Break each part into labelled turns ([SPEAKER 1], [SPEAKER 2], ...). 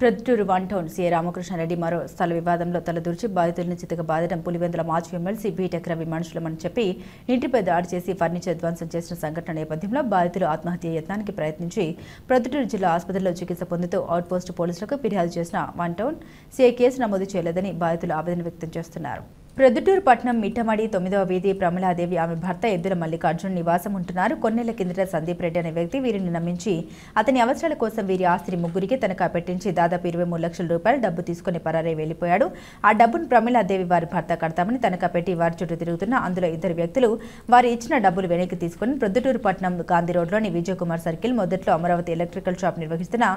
[SPEAKER 1] Proddatur one town CI Ramakrishna Reddy మరో స్థల వివాదంలో తలదూర్చి బాధితులను చితక బాధడం పులివెందుల మాజీ ఎమ్మెల్సీ బీటెక్ రవి మనుషులమని చెప్పి ఇంటిపై దాడి చేసి ఫర్నిచర్ ధ్వంసం చేసిన సంఘటన నేపథ్యంలో బాధితులు ఆత్మహత్య యత్నానికి ప్రయత్నించి ప్రొద్దుటూరు జిల్లా ఆసుపత్రిలో చికిత్స పొందుతూ అవుట్పోస్ట్ పోలీసులకు ఫిర్యాదు చేసిన వన్ టౌన్ సీఐ కేసు నమోదు చేయలేదని బాధితులు ఆవేదన వ్యక్తం చేస్తున్నారు. ప్రొద్దుటూరు పట్టణం మిట్టమడి 9వ వీధి ప్రమలాదేవి ఆమె భర్త ఎద్దుల మల్లికార్జున్ నివాసం ఉంటున్నారు. కొన్నేళ్ల కిందట సందీప్ రెడ్డి అనే వ్యక్తి వీరిని నమ్మించి అతని అవసరాల కోసం వీరి ఆస్తిని ముగ్గురికి తనఖా పెట్టించి దాదాపు 23 లక్షల రూపాయలు డబ్బు తీసుకుని పరారై వెళ్లిపోయాడు. ఆ డబ్బును ప్రమలాదేవి వారి భర్త కడతామని తనఖా పెట్టి వారి చుట్టూ తిరుగుతున్న అందులో ఇద్దరు వ్యక్తులు వారు ఇచ్చిన డబ్బులు వెనక్కి తీసుకుని ప్రొద్దుటూరు పట్టణం గాంధీ రోడ్లోని విజయ్ కుమార్ సర్కిల్ మొదట్లో అమరావతి ఎలక్ట్రికల్ షాప్ నిర్వహిస్తున్న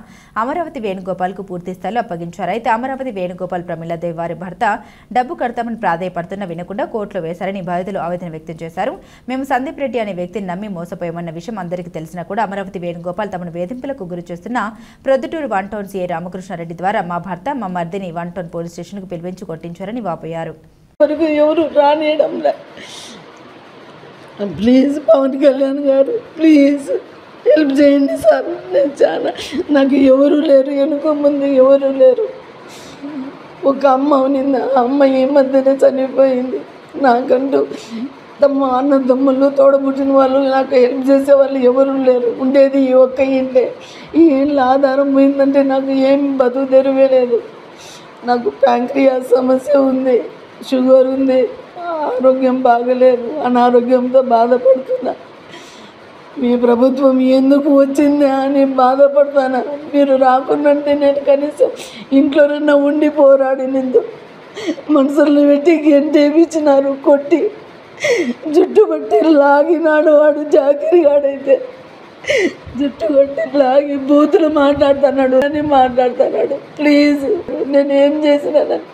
[SPEAKER 1] అమరావతి వేణుగోపాల్ కు పూర్తి స్థాయిలో అప్పగించారు. అయితే అమరావతి వేణుగోపాల్ ప్రమలాదేవి వారి భర్త డబ్బు కడతామని పడుతున్న వినకుండా కోర్టులో వేశారని బాధితులు ఆవేదన వ్యక్తం చేశారు. మేము సందీప్ రెడ్డి అనే వ్యక్తిని నమ్మి మోసపోయామన్న విషయం అందరికీ తెలిసినా కూడా అమరావతి వేణుగోపాల్ తమను వేధింపులకు గురి చేస్తున్న Proddatur one town CI Ramakrishna Reddy ద్వారా మా భర్త మా Mardini one town police station కు పిలిపించి కొట్టించారని వాపోయారు.
[SPEAKER 2] ప్లీజ్ పవన్ కళ్యాణ్ గారు, ప్లీజ్ హెల్ప్ చేయండి సార్. నేను చాలా నాకు ఎవరు లేరు, వెనుక ముందు ఎవరు లేరు. ఒక అమ్మ ఉన్నింది, ఆ అమ్మ ఈ మధ్యనే చనిపోయింది. నాకంటూ అన్నదమ్ములు తోడబుట్టిన వాళ్ళు నాకు హెల్ప్ చేసే వాళ్ళు ఎవరు లేరు. ఉండేది ఈ ఒక్క ఇంటే. ఈ ఇంట్లో ఆధారం పోయిందంటే నాకు ఏం బతుకు తెరువే లేదు. నాకు ప్యాంక్రియాస్ సమస్య ఉంది, షుగర్ ఉంది, ఆరోగ్యం బాగలేదు, అనారోగ్యంతో బాధపడుతున్నా. మీ ప్రభుత్వం ఎందుకు వచ్చింది అని బాధపడతాను. మీరు రాకుండాంటే నేను కనీసం ఇంట్లోనన్నా ఉండి పోరాడినందు. మనుషులను పెట్టి గెంటేపించినారు, కొట్టి జుట్టు పట్టి లాగినాడు. వాడు జాకిరిగాడైతే జుట్టు పట్టి లాగి బూతులు మాట్లాడుతున్నాడు అని మాట్లాడుతున్నాడు. ప్లీజ్, నేను ఏం చేసినానని,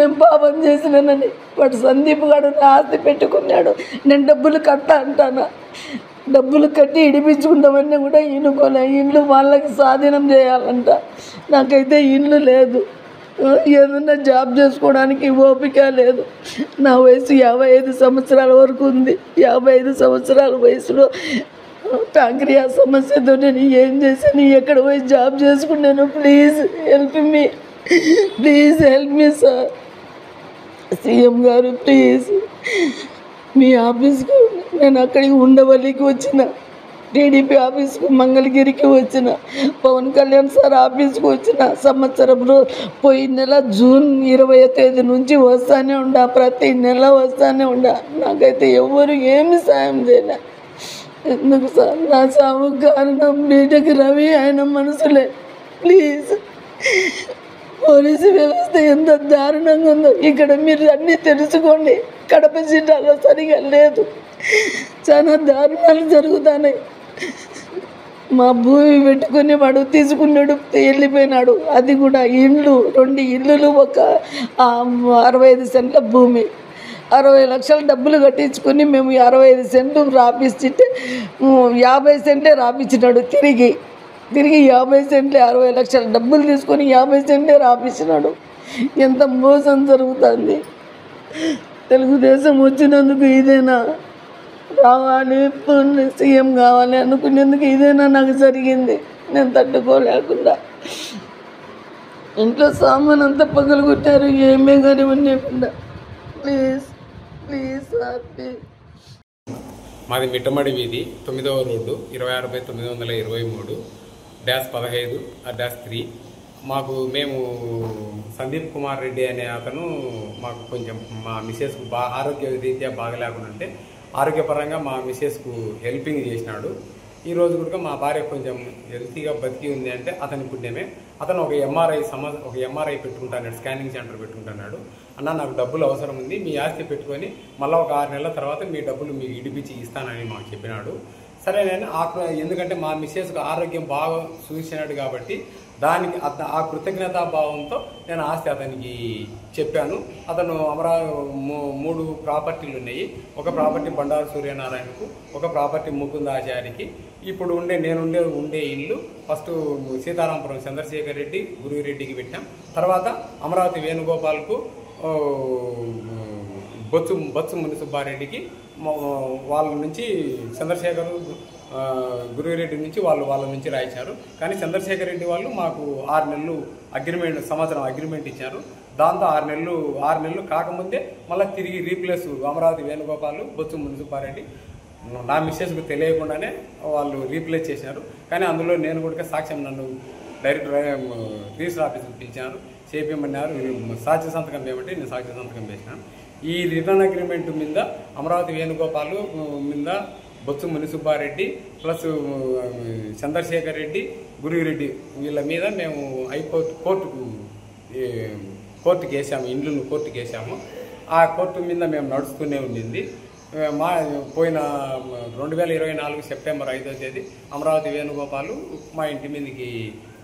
[SPEAKER 2] ఏం పాపం చేసినానని. వాడు సందీప్ గారు ఆస్తి పెట్టుకున్నాడు, నేను డబ్బులు కట్టా అంటానా. డబ్బులు కట్టి ఇడిపించుకుంటామని కూడా ఇనుకోలే. ఇండ్లు వాళ్ళకి స్వాధీనం చేయాలంట. నాకైతే ఇల్లు లేదు, ఏదన్నా జాబ్ చేసుకోవడానికి ఓపిక లేదు. నా వయసు 55 సంవత్సరాల వరకు ఉంది. 55 సంవత్సరాల వయసులో ప్యాంక్రియాస్ సమస్యతో నేను ఏం చేశాను, ఎక్కడ పోయి జాబ్ చేసుకున్నాను. Please help me, please help me sir. CM గారు ప్లీజ్, మీ ఆఫీస్కు నేను అక్కడికి ఉండవల్లికి వచ్చిన, టీడీపీ ఆఫీస్కు మంగళగిరికి వచ్చిన, పవన్ కళ్యాణ్ సార్ ఆఫీస్కి వచ్చిన. సంవత్సరంలో పోయిన నెల జూన్ 20వ తేదీ నుంచి వస్తానే ఉండా, ప్రతి నెల వస్తానే ఉండా. నాకైతే ఎవరు ఏమి సాయం చేయలే. ఎందుకు సార్? నా సాగు కారణం బీటెక్ రవి ఆయన మనసులే. ప్లీజ్, పోలీసు వ్యవస్థ ఎంత దారుణంగా ఉందో ఇక్కడ మీరు అన్నీ తెలుసుకోండి. కడప జిల్లాలో సరిగా లేదు, చాలా దారుణాలు జరుగుతున్నాయి. మా భూమి పెట్టుకుని వాడు తీసుకున్నాడు, వెళ్ళిపోయినాడు. అది కూడా ఇండ్లు, 2 ఇల్లులు, ఒక 65 సెంట్ల భూమి. 60 లక్షల డబ్బులు కట్టించుకొని మేము 65 సెంట్లు రాపిస్తుంటే 50 సెంట్లే రాపించినాడు. తిరిగి 50 సెంట్లే, 60 లక్షల డబ్బులు తీసుకొని 50 సెంట్లే రాపించినాడు. ఎంత మోసం జరుగుతుంది. తెలుగుదేశం వచ్చినందుకు ఇదేనా రావాలి, సీఎం కావాలి అనుకునేందుకు ఇదేనా నాకు జరిగింది? నేను తట్టుకోలేకుండా ఇంట్లో సామాన్ అంతా పగలగొట్టారు, ఏమే కానీ ఉండకుండా. Please please sir, please.
[SPEAKER 3] మాది మిట్టమడి వీధి 9వ రోడ్డు 26/923-15/3. మేము సందీప్ కుమార్ రెడ్డి అనే అతను మాకు కొంచెం మా మిస్సెస్కు ఆరోగ్య రీత్యా బాగలేకుండా ఆరోగ్యపరంగా మా మిస్సెస్కు హెల్పింగ్ చేసినాడు. ఈరోజు కూడా మా భార్య కొంచెం హెల్తీగా బతికి ఉంది అంటే అతని పుణ్యమే. అతను ఒక ఎంఆర్ఐ పెట్టుకుంటాడు, స్కానింగ్ సెంటర్ పెట్టుకుంటున్నాడు. అన్న నాకు డబ్బులు అవసరం ఉంది, మీ ఆస్తి పెట్టుకొని మళ్ళీ ఒక 6 నెలల తర్వాత మీ డబ్బులు మీకు ఇడిపించి ఇస్తానని మాకు చెప్పినాడు. సరే, నేను ఎందుకంటే మా మిస్సెస్కు ఆరోగ్యం బాగా చూసినాడు కాబట్టి దానికి ఆ కృతజ్ఞతాభావంతో నేను ఆస్తి అతనికి చెప్పాను. అతను 3 ప్రాపర్టీలు ఉన్నాయి. ఒక ప్రాపర్టీ బండారు సూర్యనారాయణకు, ఒక ప్రాపర్టీ ముకుందాచారికి. ఇప్పుడు ఉండే ఇల్లు ఫస్ట్ సీతారాంపురం చంద్రశేఖర్ రెడ్డి గురువిరెడ్డికి పెట్టాం. తర్వాత అమరావతి వేణుగోపాల్కు, బొత్సు మునిసుబ్బారెడ్డికి, వాళ్ళ నుంచి చంద్రశేఖర్ గురువిరెడ్డి నుంచి వాళ్ళ నుంచి రాయించారు. కానీ చంద్రశేఖర్ రెడ్డి వాళ్ళు మాకు 6 నెలలు సంవత్సరం అగ్రిమెంట్ ఇచ్చారు. దాంతో 6 నెలలు కాకముందే మళ్ళీ తిరిగి రీప్లేస్ అమరావతి వేణుగోపాల్, బొత్స మున్సిపారెడ్డి నా మిస్సెస్కు తెలియకుండానే వాళ్ళు రీప్లేస్ చేశారు. కానీ అందులో నేను కూడా సాక్ష్యం నన్ను డైరెక్ట్ రిజిస్టర్ ఆఫీస్కి పిలిచారు, చేపించమన్నారు. సాక్ష్య సంతకం ఏమంటే నేను సాక్ష్య సంతకం వేసినాను. ఈ రిటర్న్ అగ్రిమెంట్ మీద అమరావతి వేణుగోపాల్ మీద బొత్స మునిసుబ్బారెడ్డి ప్లస్ చంద్రశేఖర్ రెడ్డి, గురువిరెడ్డి వీళ్ళ మీద మేము కోర్టుకి వేసాము, ఇండ్లను కోర్టుకి వేసాము. ఆ కోర్టు మీద మేము నడుస్తూనే ఉండింది. పోయిన 2024 సెప్టెంబర్ 5వ తేదీ అమరావతి వేణుగోపాల్ మా ఇంటి మీదకి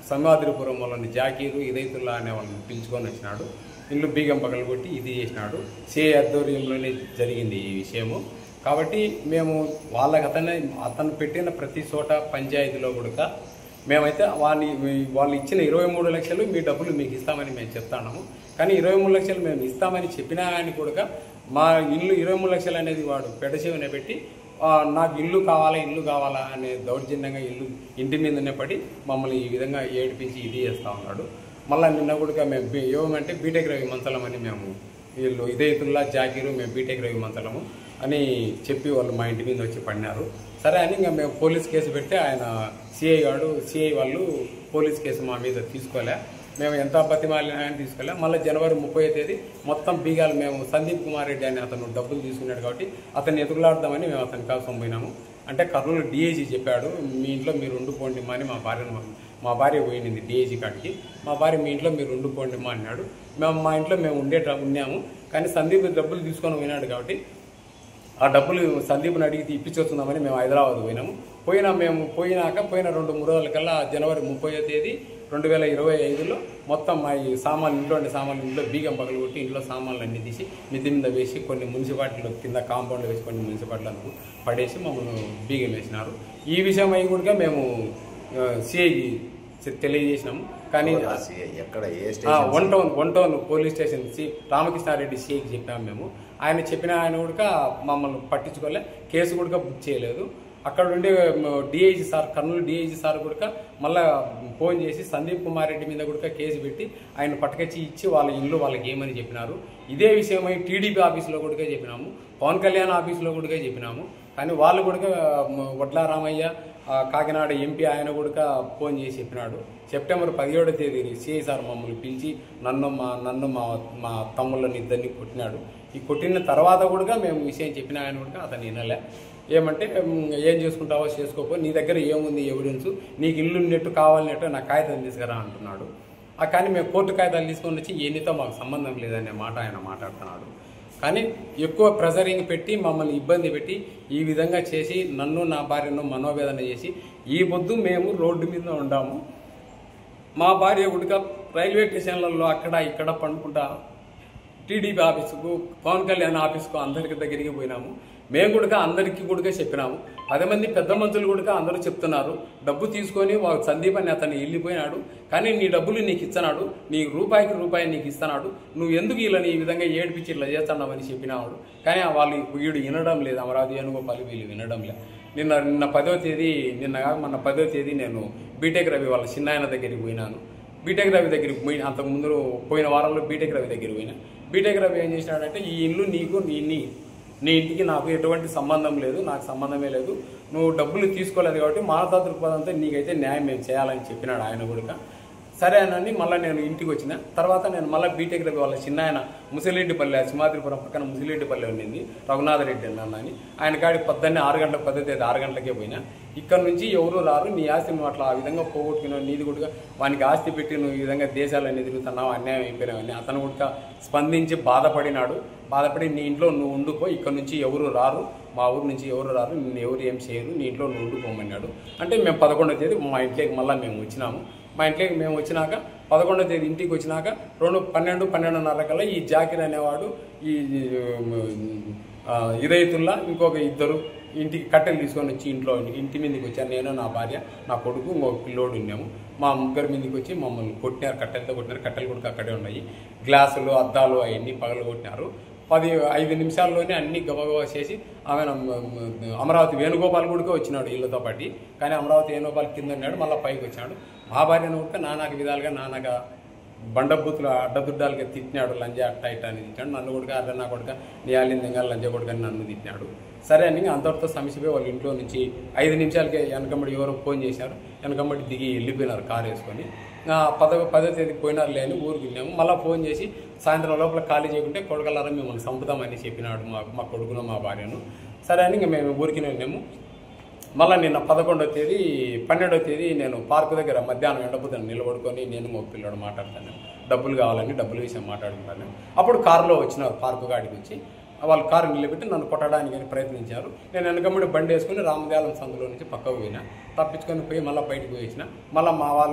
[SPEAKER 3] సింహాద్రిపురం వాళ్ళని జాకీరు ఇదైతుల్లా అనే వాళ్ళని పిలుచుకొని వచ్చినాడు. ఇల్లు బీగం పగలగొట్టి ఇది చేసినాడు. సిఐ ఆధ్వర్యంలోనే జరిగింది ఈ విషయము. కాబట్టి మేము అతను పెట్టిన ప్రతి చోట పంచాయతీలో కూడా మేమైతే వాళ్ళు ఇచ్చిన 23 లక్షలు మీ డబ్బులు మీకు ఇస్తామని మేము చెప్తాము. కానీ 23 లక్షలు మేము ఇస్తామని చెప్పినా అని కూడా మా ఇల్లు 23 లక్షలు అనేది వాడు పెడచెవిన పెట్టి నాకు ఇల్లు కావాలా అనే దౌర్జన్యంగా ఇంటి మీదనే పడి మమ్మల్ని ఈ విధంగా ఏడిపించి ఇది చేస్తూ ఉన్నాడు. మళ్ళీ నిన్న కూడా మేము ఏమంటే బీటెక్ రవి మంచలం అని మేము వీళ్ళు ఇదైతుల్లా జాకీరు మేము బీటెక్ రవి మంచలము అని చెప్పి వాళ్ళు మా ఇంటి మీద వచ్చి పడినారు. సరే అని ఇంకా మేము పోలీస్ కేసు పెట్టి ఆయన సిఐ వాళ్ళు పోలీస్ కేసు మా మీద తీసుకోలే. మేము ఎంత బతిమాలినా తీసుకోలే. మళ్ళీ జనవరి 30వ తేదీ మొత్తం బీగాలు మేము సందీప్ కుమార్ రెడ్డి అని అతను డబ్బులు తీసుకున్నాడు కాబట్టి అతన్ని ఎదుగులాడదామని మేము అతని కోసం పోయినాము. అంటే కర్నూలు డిఐజీ చెప్పాడు, మీ ఇంట్లో మీరు ఉండిపోండి మా అని మా భార్య పోయింది డిఐజీ కాడికి. మా భార్య మీ ఇంట్లో మీరు ఉండిపోండి మా అన్నాడు. మా ఇంట్లో మేము ఉన్నాము. కానీ సందీప్ డబ్బులు తీసుకొని పోయినాడు కాబట్టి ఆ డబ్బులు సందీప్ని అడిగి ఇప్పించొస్తుందామని మేము హైదరాబాద్ పోయినాము. పోయిన 2-3 రోజులకల్లా జనవరి 30వ తేదీ 2025లో మొత్తం మా ఈ ఇంట్లో బీగం పగలగొట్టి ఇంట్లో సామాన్లు అన్నీ తీసి మిద్ది మీద వేసి కొన్ని మున్సిపాలిటీలో కింద కాంపౌండ్లో వేసి కొన్ని మున్సిపాలిటీలను పడేసి మమ్మల్ని బీగం వేసినారు. ఈ విషయం అయి కూడా మేము సిఐకి తెలియజేసినాము. కానీ one town police station Ramakrishna Reddy సిఐకి చెప్పాము మేము. ఆయన కూడా మమ్మల్ని పట్టించుకోలే, కేసు కూడా బుక్ చేయలేదు. అక్కడ ఉండే DIG sir, Kurnool DIG sir కూడా మళ్ళీ ఫోన్ చేసి సందీప్ కుమార్ రెడ్డి మీద కూడా కేసు పెట్టి ఆయన పట్టుకొచ్చి ఇచ్చి వాళ్ళ ఇల్లు వాళ్ళకి ఏమని చెప్పినారు. ఇదే విషయమై టీడీపీ ఆఫీసులో కూడా చెప్పినాము, పవన్ కళ్యాణ్ ఆఫీసులో కూడా చెప్పినాము. కానీ వాళ్ళు కూడా వడ్ల రామయ్య కాకినాడ ఎంపీ ఆయన కూడా ఫోన్ చేసి చెప్పినాడు. సెప్టెంబర్ 17వ తేదీ సిఐ సార్ మమ్మల్ని పిలిచి నన్ను మా తమ్ముళ్ళని ఇద్దరిని కొట్టినాడు. ఈ కొట్టిన తర్వాత కూడా మేము విషయం చెప్పిన ఆయన కూడా అతను వినలే. ఏమంటే ఏం చేసుకుంటావో చేసుకోపో, నీ దగ్గర ఏముంది ఎవిడెన్స్, నీకు ఇల్లు నెట్టు కావాలన్నట్టు నా కాగితం తీసుకురా అంటున్నాడు. కానీ మేము కోర్టు కాగితాలు తీసుకొని వచ్చి ఎన్నితో మాకు సంబంధం లేదనే మాట ఆయన మాట్లాడుతున్నాడు. కానీ ఎక్కువ ప్రెజరింగ్ పెట్టి మమ్మల్ని ఇబ్బంది పెట్టి ఈ విధంగా చేసి నన్ను నా భార్యను మనోవేదన చేసి ఈ పొద్దు మేము రోడ్డు మీద ఉండాము. మా భార్య ఉడక రైల్వే స్టేషన్లలో అక్కడ ఇక్కడ పండుకుంటా టీడీపీ ఆఫీసుకు, పవన్ కళ్యాణ్ ఆఫీసుకు అందరికి దగ్గరికి పోయినాము. మేము కూడా అందరికీ కూడా చెప్పినాము. 10 మంది పెద్ద మనుషులు కూడా అందరూ చెప్తున్నారు, డబ్బు తీసుకొని సందీప్ అని అతను వెళ్ళిపోయినాడు, కానీ నీ డబ్బులు నీకు ఇస్తున్నాడు, నీ రూపాయికి రూపాయి నీకు ఇస్తున్నాడు, నువ్వు ఎందుకు వీళ్ళని ఈ విధంగా ఏడిపించి ఇట్లా చేస్తున్నావని చెప్పినాడు. కానీ వీడు వినడం లేదు, అమరావతి వేణుగోపాల్ వీళ్ళు వినడం లేదు. నిన్న 10వ తేదీ మొన్న 10వ తేదీ నేను బీటెక్ రవి వాళ్ళ చిన్నాయన దగ్గరికి పోయినాను. బీటెక్ రవి దగ్గరికి అంతకుముందు పోయిన వారంలో బీటెక్ రవి దగ్గరికి పోయినా. బీటెక్ రవి ఏం చేసినాడంటే, ఈ ఇల్లు నీకు నీ ఇంటికి నాకు ఎటువంటి సంబంధం లేదు, నాకు సంబంధమే లేదు, నువ్వు డబ్బులు తీసుకోలేదు కాబట్టి మానవతా దృక్పథంతో నీకైతే న్యాయం మేము చేయాలని చెప్పినాడు ఆయన కూడా. సరే అని మళ్ళీ నేను ఇంటికి వచ్చిన తర్వాత నేను మళ్ళీ బీటెక్ రవి వాళ్ళ చిన్న ముసిరెడ్డిపల్లె, సింహాద్రిపురం పక్కన ముసిరెడ్డిపల్లె ఉండింది, రఘునాథరెడ్డి అని ఆయన కాడి పొద్దున్నే 6 గంటలకే పోయినా. ఇక్కడ నుంచి ఎవరు రారు, నీ ఆస్తి నువ్వు అట్లా ఆ విధంగా పోగొట్టుకున్నావు, నీది కూడా వానికి ఆస్తి పెట్టి నువ్వు ఈ విధంగా దేశాలన్నీ తిరుగుతున్నావు, అన్యాయం అయిపోయినావని అతను కూడా స్పందించి బాధపడి నీ ఇంట్లో నువ్వు ఉండిపో, ఇక్కడ నుంచి ఎవరు రారు, మా ఊరు నుంచి ఎవరు రారు, నిన్ను ఎవరు ఏం చేయరు, నీ ఇంట్లో నువ్వు ఉండిపోమన్నాడు. అంటే మేము 11వ తేదీ మా ఇంట్లోకి మళ్ళీ మేము వచ్చినాము. మా ఇంట్లోకి మేము వచ్చినాక 11వ తేదీ ఇంటికి వచ్చినాక 12:30 కల్లా ఈ జాకిర్ అనేవాడు ఈ ఇదైతుల్లా ఇంకొక ఇద్దరు ఇంటికి కట్టెలు తీసుకొని వచ్చి ఇంటి మీదకి వచ్చాను. నేను, నా భార్య, నా కొడుకు, ఇంకొక పిల్లోడు ఉన్నాము. మా ముగ్గురు మీదకి వచ్చి మమ్మల్ని కొట్టినారు, కట్టెలతో కొట్టినారు. కట్టెలు కూడా అక్కడే ఉన్నాయి, గ్లాసులు అద్దాలు అవన్నీ పగలు కొట్టినారు. 5 నిమిషాల్లోనే అన్ని గబగబా చేసి ఆమె అమరావతి వేణుగోపాల్ గుడికి వచ్చినాడు వీళ్ళతో పాటు. కానీ అమరావతి వేణుగోపాల్ కింద ఉన్నాడు, మళ్ళీ పైకి వచ్చాడు. మా భార్యను కూడా నానాక విధాలుగా నానాక బండబూతులు అడ్డదుడ్డాలుగా తిట్టినాడు. లంజా అట్ట ఇట్ట అని తిట్టాడు. నన్ను కొడుక అర్ర నా కొడుక నీ ఆలిందంగా లంజా కొడుక అని నన్ను తిట్టినాడు. సరే అని అంతటితో సమస్యపోయి వాళ్ళ ఇంట్లో నుంచి 5 నిమిషాలకే వెనకమ్మడి ఎవరో ఫోన్ చేశారు. వెనకమ్మడి దిగి వెళ్ళిపోయినారు కారు వేసుకొని. 10వ తేదీకి పోయినారు లేని ఊరికి వెళ్ళాము. మళ్ళీ ఫోన్ చేసి సాయంత్రం లోపల ఖాళీ చేయకుంటే కొడుకలారా మిమ్మల్ని చంపుతామని చెప్పినాడు మా కొడుకును మా భార్యను. సరే అని ఇంక మేము ఊరికి వెళ్ళాము. మళ్ళీ నిన్న 11వ తేదీ 12వ తేదీ నేను పార్కు దగ్గర మధ్యాహ్నం ఎండపోతాను నిలబడుకొని నేను మా పిల్లడు మాట్లాడతాను. డబ్బులు కావాలని డబ్బుల విషయం మాట్లాడుకుంటాను. అప్పుడు కారులో వచ్చినారు పార్కు గాడికి వచ్చి. వాళ్ళు కారు నిలబెట్టి నన్ను కొట్టడానికి ప్రయత్నించారు. నేను వెనకమ్మడి బండి వేసుకుని రామదేలం సందులో నుంచి పక్కకు పోయినా. తప్పించుకొని పోయి మళ్ళీ బయటకు వేసిన. మళ్ళీ మా వాళ్ళ